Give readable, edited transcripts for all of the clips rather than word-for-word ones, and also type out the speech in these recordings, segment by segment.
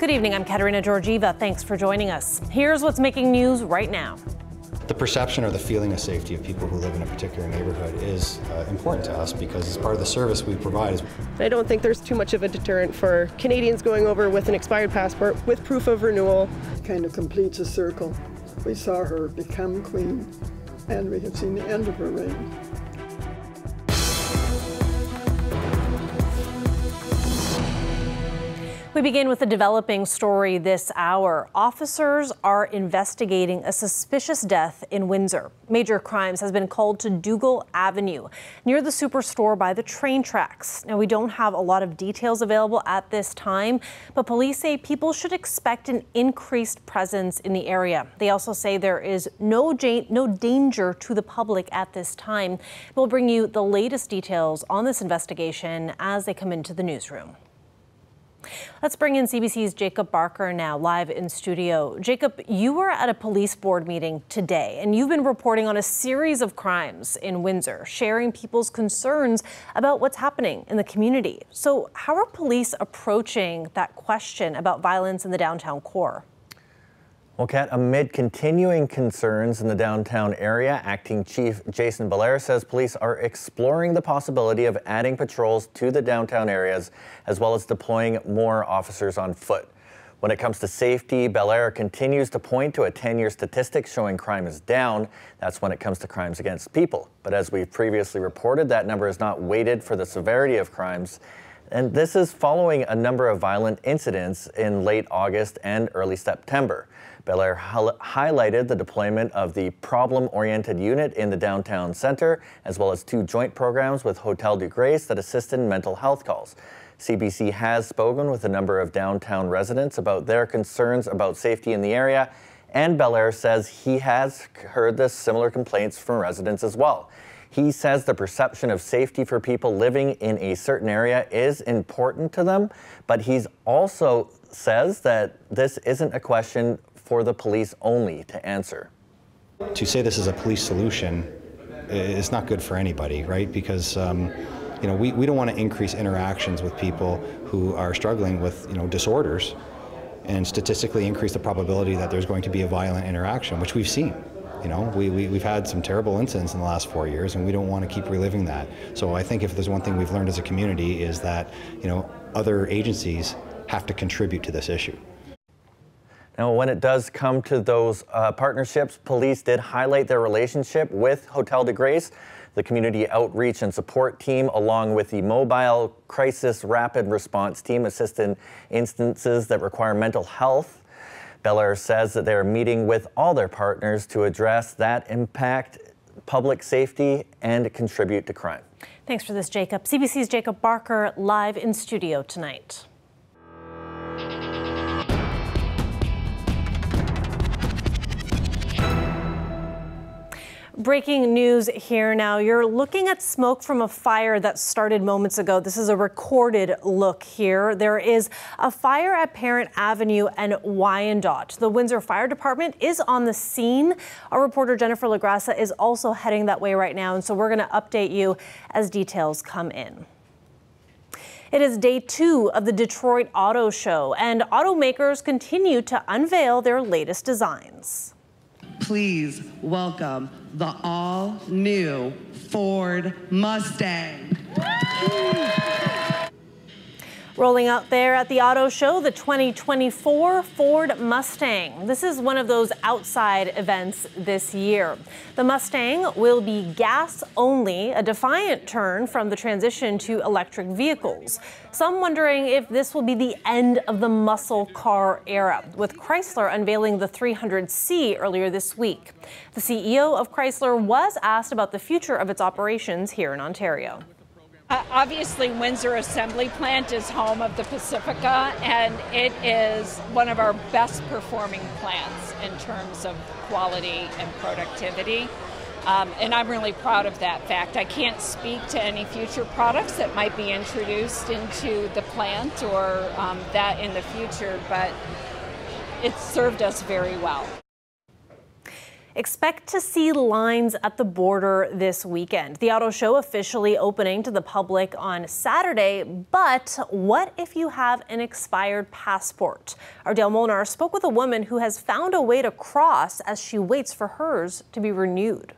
Good evening, I'm Katerina Georgieva. Thanks for joining us. Here's what's making news right now. The perception or the feeling of safety of people who live in a particular neighborhood is important to us because it's part of the service we provide. I don't think there's too much of a deterrent for Canadians going over with an expired passport with proof of renewal. Kind of completes a circle. We saw her become queen, and we have seen the end of her reign. We begin with a developing story this hour. Officers are investigating a suspicious death in Windsor. Major Crimes has been called to Dougall Avenue, near the superstore by the train tracks. Now, we don't have a lot of details available at this time, but police say people should expect an increased presence in the area. They also say there is no danger to the public at this time. We'll bring you the latest details on this investigation as they come into the newsroom. Let's bring in CBC's Jacob Barker now, live in studio. Jacob, you were at a police board meeting today, and you've been reporting on a series of crimes in Windsor, sharing people's concerns about what's happening in the community. So how are police approaching that question about violence in the downtown core? Well, Kat, amid continuing concerns in the downtown area, Acting Chief Jason Belair says police are exploring the possibility of adding patrols to the downtown areas, as well as deploying more officers on foot. When it comes to safety, Belair continues to point to a 10-year statistic showing crime is down. That's when it comes to crimes against people. But as we've previously reported, that number is not weighted for the severity of crimes. And this is following a number of violent incidents in late August and early September. Belair highlighted the deployment of the problem-oriented unit in the downtown center, as well as 2 joint programs with Hotel de Grace that assist in mental health calls. CBC has spoken with a number of downtown residents about their concerns about safety in the area, and Belair says he has heard the similar complaints from residents as well. He says the perception of safety for people living in a certain area is important to them, but he's also says that this isn't a question for the police only to answer. To say this is a police solution is not good for anybody, right? Because we don't want to increase interactions with people who are struggling with disorders and statistically increase the probability that there's going to be a violent interaction, which we've seen. We've had some terrible incidents in the last 4 years, and we don't want to keep reliving that. So I think if there's one thing we've learned as a community is that other agencies have to contribute to this issue. Now, when it does come to those partnerships, police did highlight their relationship with Hotel de Grace, the community outreach and support team, along with the mobile crisis rapid response team, assist in instances that require mental health. Belair says that they're meeting with all their partners to address that impact public safety and contribute to crime. Thanks for this, Jacob. CBC's Jacob Barker live in studio tonight. Breaking news here now. You're looking at smoke from a fire that started moments ago. This is a recorded look here. There is a fire at Parent Avenue and Wyandotte. The Windsor Fire Department is on the scene. Our reporter Jennifer LaGrassa is also heading that way right now, and so we're going to update you as details come in. It is day 2 of the Detroit Auto Show, and automakers continue to unveil their latest designs. Please welcome the all-new Ford Mustang. Rolling out there at the auto show, the 2024 Ford Mustang. This is one of those outside events this year. The Mustang will be gas only, a defiant turn from the transition to electric vehicles. Some wondering if this will be the end of the muscle car era, with Chrysler unveiling the 300C earlier this week. The CEO of Chrysler was asked about the future of its operations here in Ontario. Obviously, Windsor Assembly Plant is home of the Pacifica, and it is one of our best performing plants in terms of quality and productivity. And I'm really proud of that fact. I can't speak to any future products that might be introduced into the plant or that in the future, but it's served us very well. Expect to see lines at the border this weekend. The auto show officially opening to the public on Saturday, but what if you have an expired passport? Our Dale Molnar spoke with a woman who has found a way to cross as she waits for hers to be renewed.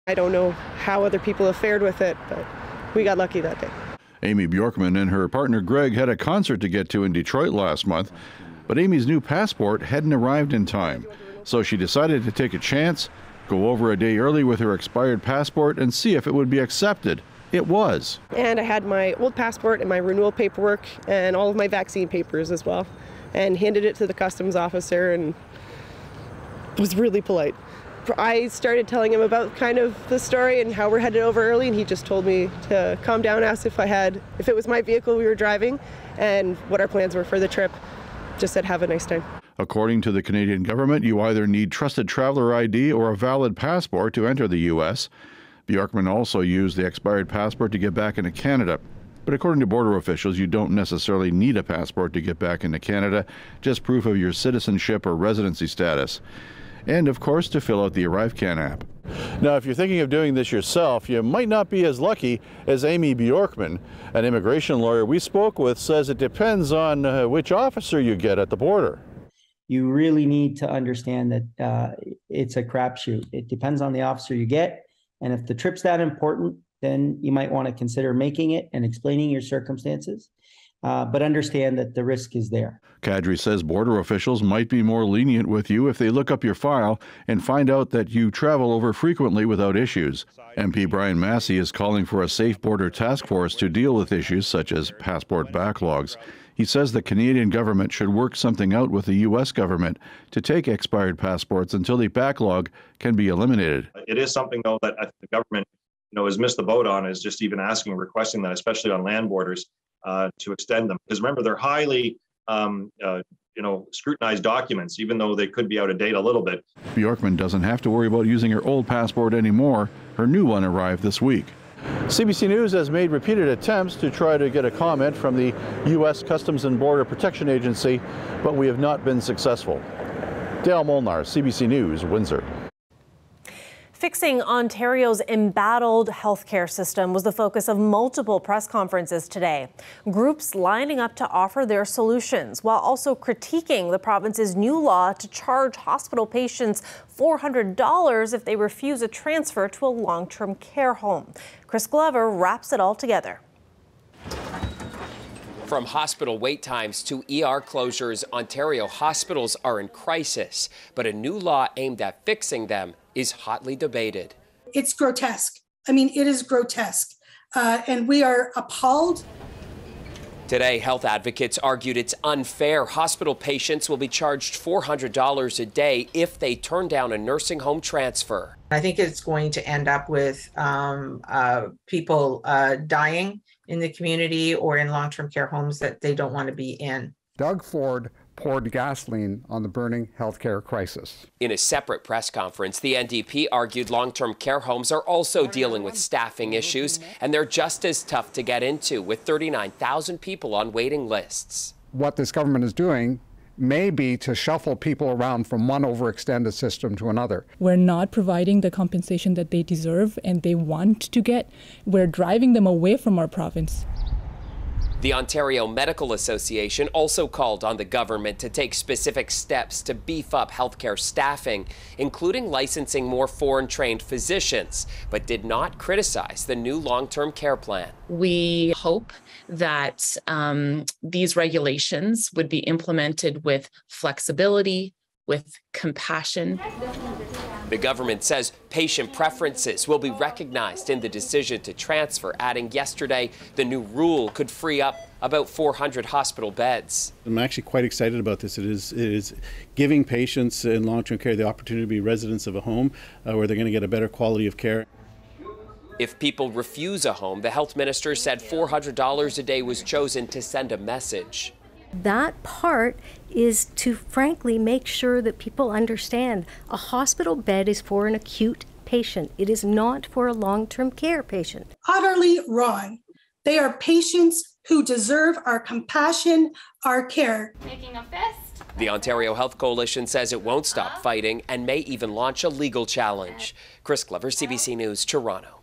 I don't know how other people have fared with it, but we got lucky that day. Amy Bjorkman and her partner Greg had a concert to get to in Detroit last month, but Amy's new passport hadn't arrived in time. So she decided to take a chance, go over a day early with her expired passport and see if it would be accepted. It was. And I had my old passport and my renewal paperwork and all of my vaccine papers as well, and handed it to the customs officer and was really polite. I started telling him about kind of the story and how we're headed over early, and he just told me to calm down, asked if it was my vehicle we were driving and what our plans were for the trip. Just said have a nice time. According to the Canadian government, you either need trusted traveler ID or a valid passport to enter the U.S. Bjorkman also used the expired passport to get back into Canada. But according to border officials, you don't necessarily need a passport to get back into Canada, just proof of your citizenship or residency status. And, of course, to fill out the ArriveCan app. Now, if you're thinking of doing this yourself, you might not be as lucky as Amy Bjorkman. An immigration lawyer we spoke with says it depends on which officer you get at the border. You really need to understand that it's a crapshoot. It depends on the officer you get. And if the trip's that important, then you might want to consider making it and explaining your circumstances. But understand that the risk is there. Kadri says border officials might be more lenient with you if they look up your file and find out that you travel over frequently without issues. MP Brian Massey is calling for a safe border task force to deal with issues such as passport backlogs. He says the Canadian government should work something out with the U.S. government to take expired passports until the backlog can be eliminated. It is something, though, that the government, has missed the boat on, is just even requesting that, especially on land borders, to extend them. Because remember, they're highly, scrutinized documents, even though they could be out of date a little bit. Bjorkman doesn't have to worry about using her old passport anymore. Her new one arrived this week. CBC News has made repeated attempts to try to get a comment from the U.S. Customs and Border Protection Agency, but we have not been successful. Dale Molnar, CBC News, Windsor. Fixing Ontario's embattled healthcare system was the focus of multiple press conferences today. Groups lining up to offer their solutions while also critiquing the province's new law to charge hospital patients $400 if they refuse a transfer to a long-term care home. Chris Glover wraps it all together. From hospital wait times to ER closures, Ontario hospitals are in crisis, but a new law aimed at fixing them is hotly debated. It's grotesque. I mean, it is grotesque, and we are appalled. Today, health advocates argued it's unfair. Hospital patients will be charged $400 a day if they turn down a nursing home transfer. I think it's going to end up with people dying in the community or in long-term care homes that they don't want to be in. Doug Ford poured gasoline on the burning healthcare crisis. In a separate press conference, the NDP argued long-term care homes are also dealing with staffing issues, and they're just as tough to get into, with 39,000 people on waiting lists. What this government is doing may be to shuffle people around from one overextended system to another. We're not providing the compensation that they deserve and they want to get. We're driving them away from our province. The Ontario Medical Association also called on the government to take specific steps to beef up healthcare staffing, including licensing more foreign-trained physicians, but did not criticize the new long-term care plan. We hope that these regulations would be implemented with flexibility, with compassion. The government says patient preferences will be recognized in the decision to transfer, adding yesterday the new rule could free up about 400 hospital beds. I'm actually quite excited about this. It is giving patients in long-term care the opportunity to be residents of a home where they're going to get a better quality of care. If people refuse a home, the health minister said $400 a day was chosen to send a message. That part is to frankly make sure that people understand a hospital bed is for an acute patient. It is not for a long-term care patient. Utterly wrong. They are patients who deserve our compassion, our care. Making a fist. The Ontario Health Coalition says it won't stop fighting and may even launch a legal challenge. Chris Glover, CBC News, Toronto.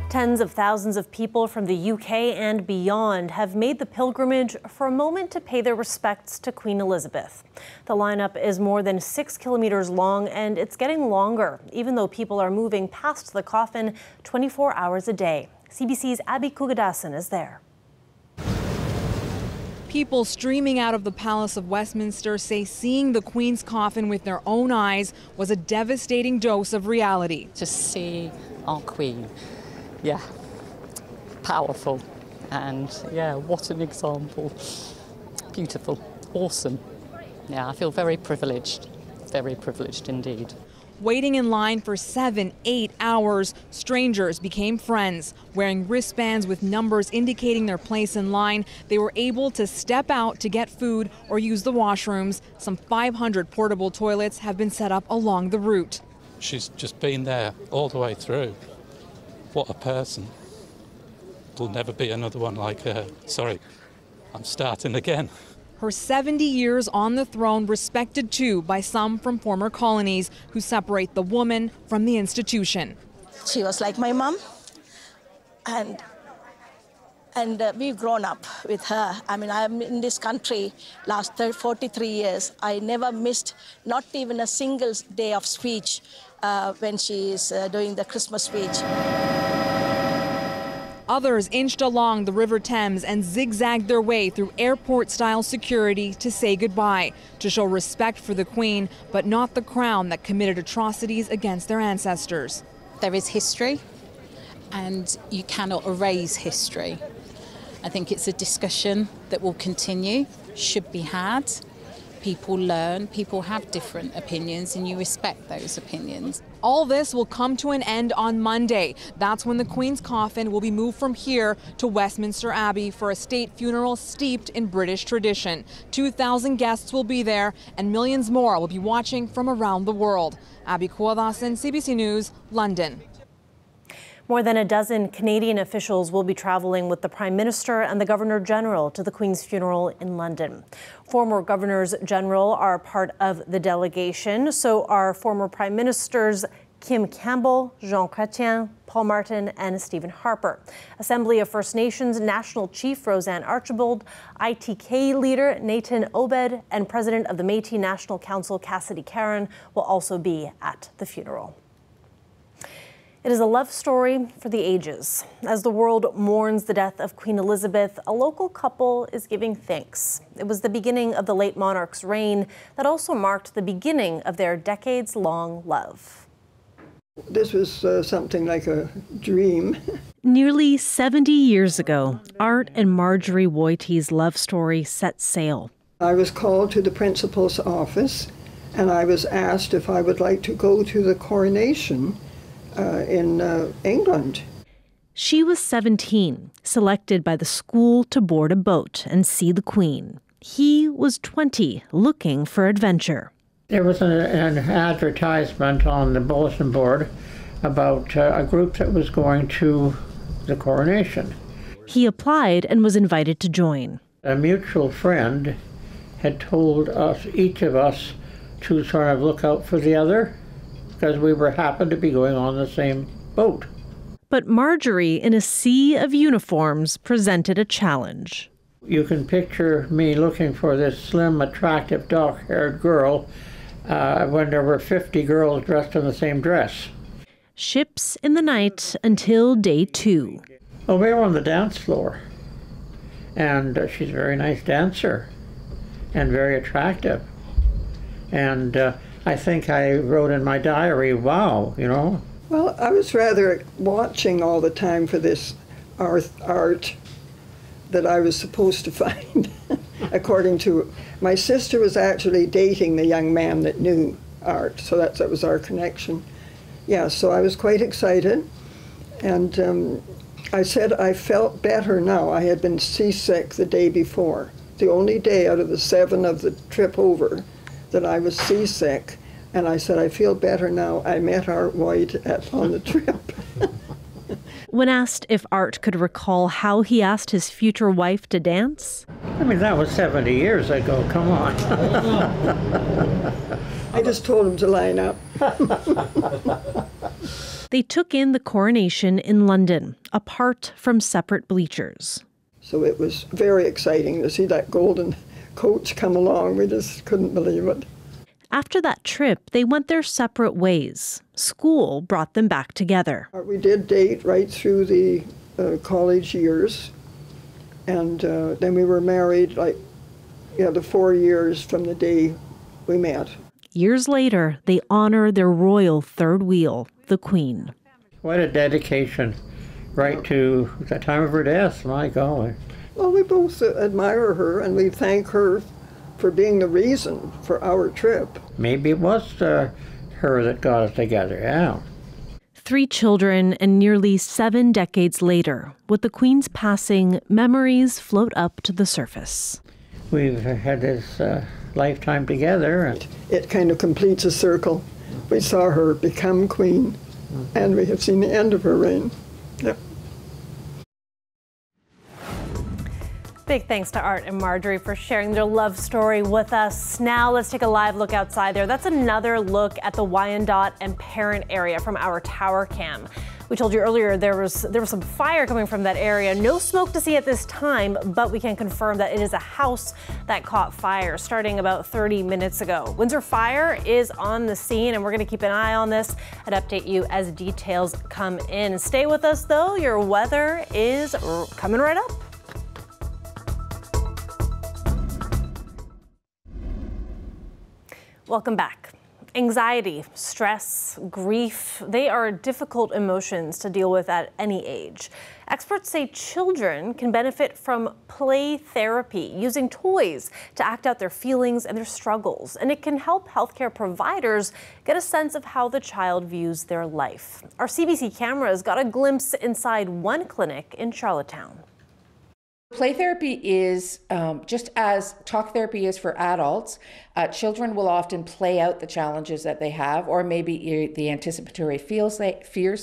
Tens of thousands of people from the UK and beyond have made the pilgrimage for a moment to pay their respects to Queen Elizabeth. The lineup is more than 6 kilometers long, and it's getting longer, even though people are moving past the coffin 24 hours a day. CBC's Abby Kugadasan is there. People streaming out of the Palace of Westminster say seeing the Queen's coffin with their own eyes was a devastating dose of reality. To see our Queen, yeah, powerful, and yeah, what an example. Beautiful, awesome. Yeah, I feel very privileged indeed. Waiting in line for 7-8 hours, strangers became friends. Wearing wristbands with numbers indicating their place in line, they were able to step out to get food or use the washrooms. Some 500 portable toilets have been set up along the route. She's just been there all the way through. What a person. There'll never be another one like her. Sorry, I'm starting again. Her 70 years on the throne respected too by some from former colonies who separate the woman from the institution. She was like my mom, and we've grown up with her. I mean, I'm in this country last 43 years. I never missed not even a single day of speech when she is doing the Christmas speech. Others inched along the River Thames and zigzagged their way through airport-style security to say goodbye, to show respect for the Queen, but not the Crown that committed atrocities against their ancestors. There is history, and you cannot erase history. I think it's a discussion that will continue, should be had. People learn, people have different opinions, and you respect those opinions. All this will come to an end on Monday. That's when the Queen's coffin will be moved from here to Westminster Abbey for a state funeral steeped in British tradition. 2,000 guests will be there, and millions more will be watching from around the world. Abby Kuwadasan, CBC News, London. More than a dozen Canadian officials will be traveling with the Prime Minister and the Governor-General to the Queen's funeral in London. Former Governors-General are part of the delegation, so are former Prime Ministers Kim Campbell, Jean Chrétien, Paul Martin, and Stephen Harper. Assembly of First Nations National Chief Roseanne Archibald, ITK leader Nathan Obed, and President of the Métis National Council Cassidy Caron will also be at the funeral. It is a love story for the ages. As the world mourns the death of Queen Elizabeth, a local couple is giving thanks. It was the beginning of the late monarch's reign that also marked the beginning of their decades-long love. This was something like a dream. Nearly 70 years ago, Art and Marjorie Woity's love story set sail. I was called to the principal's office, and I was asked if I would like to go to the coronation in England. She was 17, selected by the school to board a boat and see the Queen. He was 20, looking for adventure. There was an advertisement on the bulletin board about a group that was going to the coronation. He applied and was invited to join. A mutual friend had told us, each of us, to sort of look out for the other, because we happened to be going on the same boat. But Marjorie, in a sea of uniforms, presented a challenge. You can picture me looking for this slim, attractive, dark-haired girl when there were 50 girls dressed in the same dress. Ships in the night until day 2. Well, we were on the dance floor, and she's a very nice dancer and very attractive. And I think I wrote in my diary, wow, you know. Well, I was rather watching all the time for this art that I was supposed to find. According to, my sister was actually dating the young man that knew Art, so that was our connection. Yeah, so I was quite excited, and I said I felt better now. I had been seasick the day before, the only day out of the 7 of the trip over that I was seasick, and I said, I feel better now. I met Art White on the trip. When asked if Art could recall how he asked his future wife to dance, I mean, that was 70 years ago, come on. I just told him to line up. they took in the coronation in London, apart from separate bleachers. So it was very exciting to see that golden coach come along. We just couldn't believe it. After that trip, they went their separate ways. School brought them back together. We did date right through the college years, and then we were married the 4 years from the day we met. Years later, they honor their royal third wheel, the Queen. What a dedication, right to the time of her death, my God. Well, we both admire her, and we thank her for being the reason for our trip. Maybe it was her that got us together, yeah. 3 children, and nearly 7 decades later, with the Queen's passing, memories float up to the surface. We've had this lifetime together. It kind of completes a circle. We saw her become queen, and we have seen the end of her reign. Yep. Big thanks to Art and Marjorie for sharing their love story with us. Now let's take a live look outside there. That's another look at the Wyandotte and Parent area from our tower cam. We told you earlier there was some fire coming from that area. No smoke to see at this time, but we can confirm that it is a house that caught fire starting about 30 minutes ago. Windsor Fire is on the scene, and we're going to keep an eye on this and update you as details come in. Stay with us, though. Your weather is coming right up. Welcome back. Anxiety, stress, grief, they are difficult emotions to deal with at any age. Experts say children can benefit from play therapy, using toys to act out their feelings and their struggles. And it can help healthcare providers get a sense of how the child views their life. Our CBC cameras got a glimpse inside one clinic in Charlottetown. Play therapy is just as talk therapy is for adults. Children will often play out the challenges that they have, or maybe the anticipatory fears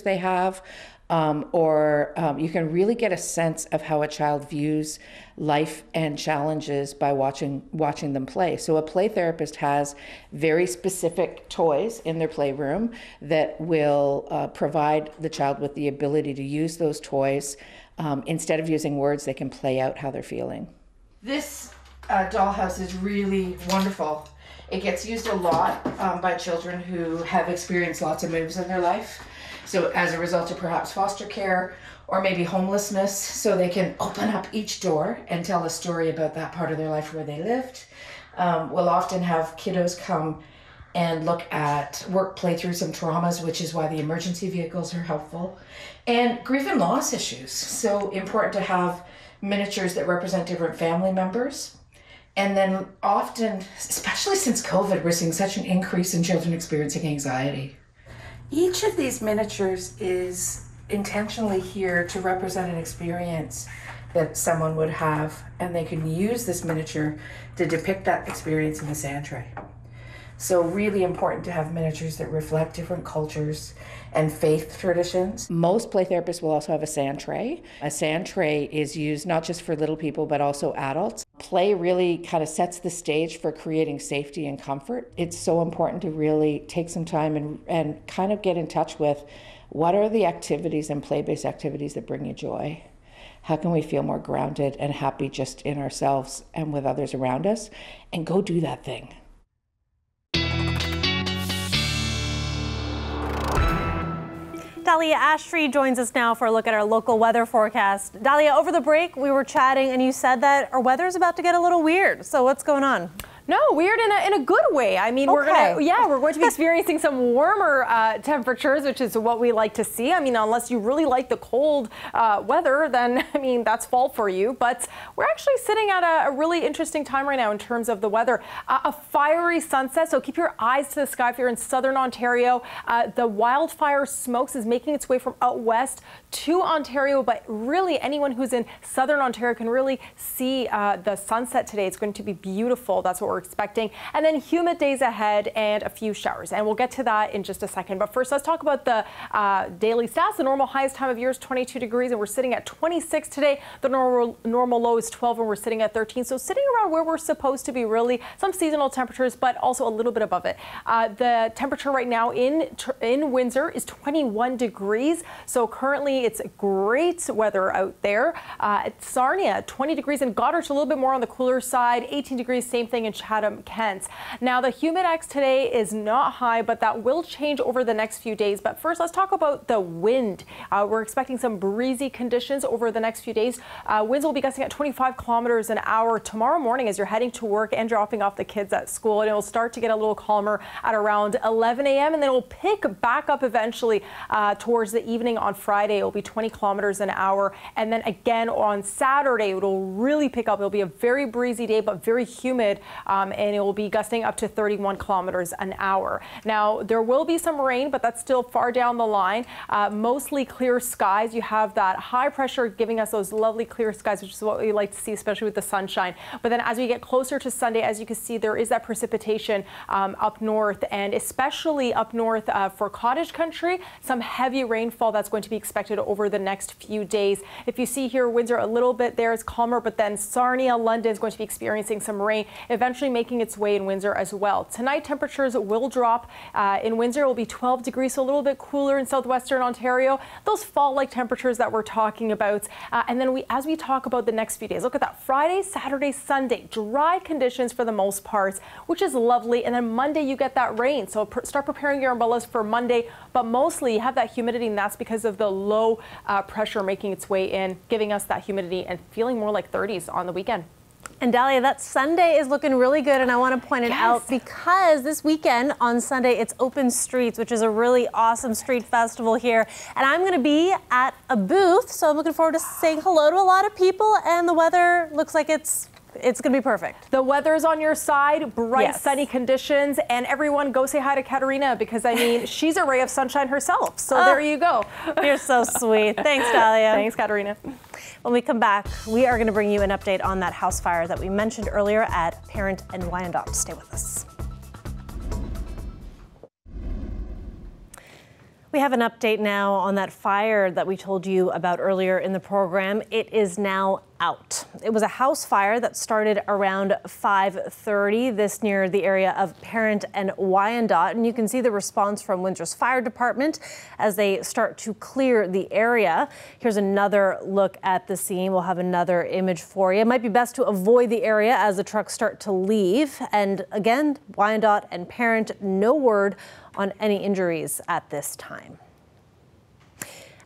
they have, or you can really get a sense of how a child views life and challenges by watching them play. So a play therapist has very specific toys in their playroom that will provide the child with the ability to use those toys. Instead of using words, they can play out how they're feeling. This dollhouse is really wonderful. It gets used a lot by children who have experienced lots of moves in their life. So as a result of perhaps foster care or maybe homelessness, so they can open up each door and tell a story about that part of their life where they lived. We'll often have kiddos come and play through some traumas, which is why the emergency vehicles are helpful. And grief and loss issues. So important to have miniatures that represent different family members. And then often, especially since COVID, we're seeing such an increase in children experiencing anxiety. Each of these miniatures is intentionally here to represent an experience that someone would have, and they can use this miniature to depict that experience in the sand tray. So really important to have miniatures that reflect different cultures and faith traditions. Most play therapists will also have a sand tray. A sand tray is used not just for little people, but also adults. Play really kind of sets the stage for creating safety and comfort. It's so important to really take some time and kind of get in touch with what are the activities and play-based activities that bring you joy. How can we feel more grounded and happy just in ourselves and with others around us? And go do that thing. Dahlia Ashtree joins us now for a look at our local weather forecast. Dahlia, over the break, we were chatting and you said that our weather is about to get a little weird. So what's going on? No, weird in a good way. I mean, we're going to be experiencing some warmer temperatures, which is what we like to see. I mean, unless you really like the cold weather, then, I mean, that's fall for you. But we're actually sitting at a really interesting time right now in terms of the weather. A fiery sunset, so keep your eyes to the sky if you're in southern Ontario. The wildfire smokes is making its way from out west to Ontario, but really anyone who's in southern Ontario can really see the sunset today. It's going to be beautiful. That's what we're expecting. And then humid days ahead and a few showers. And we'll get to that in just a second. But first, let's talk about the daily stats. The normal highest time of year is 22 degrees, and we're sitting at 26 today. The normal low is 12, and we're sitting at 13. So sitting around where we're supposed to be, really. Some seasonal temperatures, but also a little bit above it. The temperature right now in Windsor is 21 degrees. So currently it's great weather out there. At Sarnia, 20 degrees, and Goddard's a little bit more on the cooler side. 18 degrees, same thing in Chatham, Kent. Now the humidex today is not high, but that will change over the next few days. But first, let's talk about the wind. We're expecting some breezy conditions over the next few days. Winds will be gusting at 25 kilometers an hour tomorrow morning as you're heading to work and dropping off the kids at school. And it will start to get a little calmer at around 11 a.m. and then it will pick back up eventually towards the evening on Friday. It will be 20 kilometers an hour. And then again on Saturday, it will really pick up. It'll be a very breezy day, but very humid. And it will be gusting up to 31 kilometers an hour. Now, there will be some rain, but that's still far down the line. Mostly clear skies. You have that high pressure giving us those lovely clear skies, which is what we like to see, especially with the sunshine. But then as we get closer to Sunday, as you can see, there is that precipitation up north, and especially up north for cottage country, some heavy rainfall that's going to be expected over the next few days. If you see here, Windsor a little bit there is calmer, but then Sarnia, London is going to be experiencing some rain, eventually making its way in Windsor as well. Tonight, temperatures will drop. In Windsor, it will be 12 degrees, so a little bit cooler in southwestern Ontario. Those fall-like temperatures that we're talking about. And then as we talk about the next few days, look at that. Friday, Saturday, Sunday, dry conditions for the most part, which is lovely. And then Monday, you get that rain. So start preparing your umbrellas for Monday. But mostly, you have that humidity, and that's because of the low pressure making its way in, giving us that humidity and feeling more like 30s on the weekend. And Dahlia, that Sunday is looking really good, and I want to point it out because this weekend on Sunday it's Open Streets, which is a really awesome street festival here, and I'm going to be at a booth, so I'm looking forward to saying hello to a lot of people, and the weather looks like it's going to be perfect. The weather is on your side, bright, sunny conditions, and everyone go say hi to Katerina because, I mean, she's a ray of sunshine herself. So there you go. You're so sweet. Thanks, Dahlia. Thanks, Katerina. When we come back, we are going to bring you an update on that house fire that we mentioned earlier at Parent and Wyandotte. Stay with us. We have an update now on that fire that we told you about earlier in the program. It is now out. It was a house fire that started around 5:30, this near the area of Parent and Wyandotte. And you can see the response from Windsor's fire department as they start to clear the area. Here's another look at the scene. We'll have another image for you. It might be best to avoid the area as the trucks start to leave. And again, Wyandotte and Parent, no word on any injuries at this time.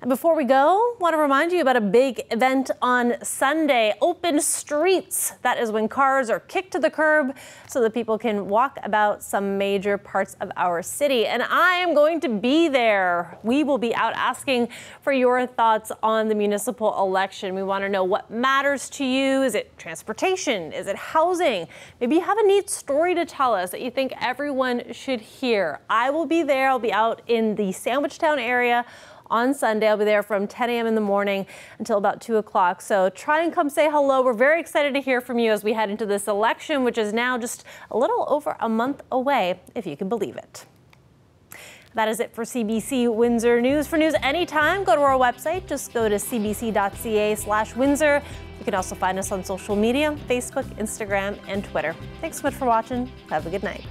And before we go, I want to remind you about a big event on Sunday, Open Streets. That is when cars are kicked to the curb so that people can walk about some major parts of our city. And I am going to be there. We will be out asking for your thoughts on the municipal election. We want to know what matters to you. Is it transportation? Is it housing? Maybe you have a neat story to tell us that you think everyone should hear. I will be there. I'll be out in the Sandwichtown area on Sunday. I'll be there from 10 a.m. in the morning until about 2 o'clock. So try and come say hello. We're very excited to hear from you as we head into this election, which is now just a little over a month away, if you can believe it. That is it for CBC Windsor News. For news anytime, go to our website. Just go to cbc.ca/Windsor. You can also find us on social media, Facebook, Instagram, and Twitter. Thanks so much for watching. Have a good night.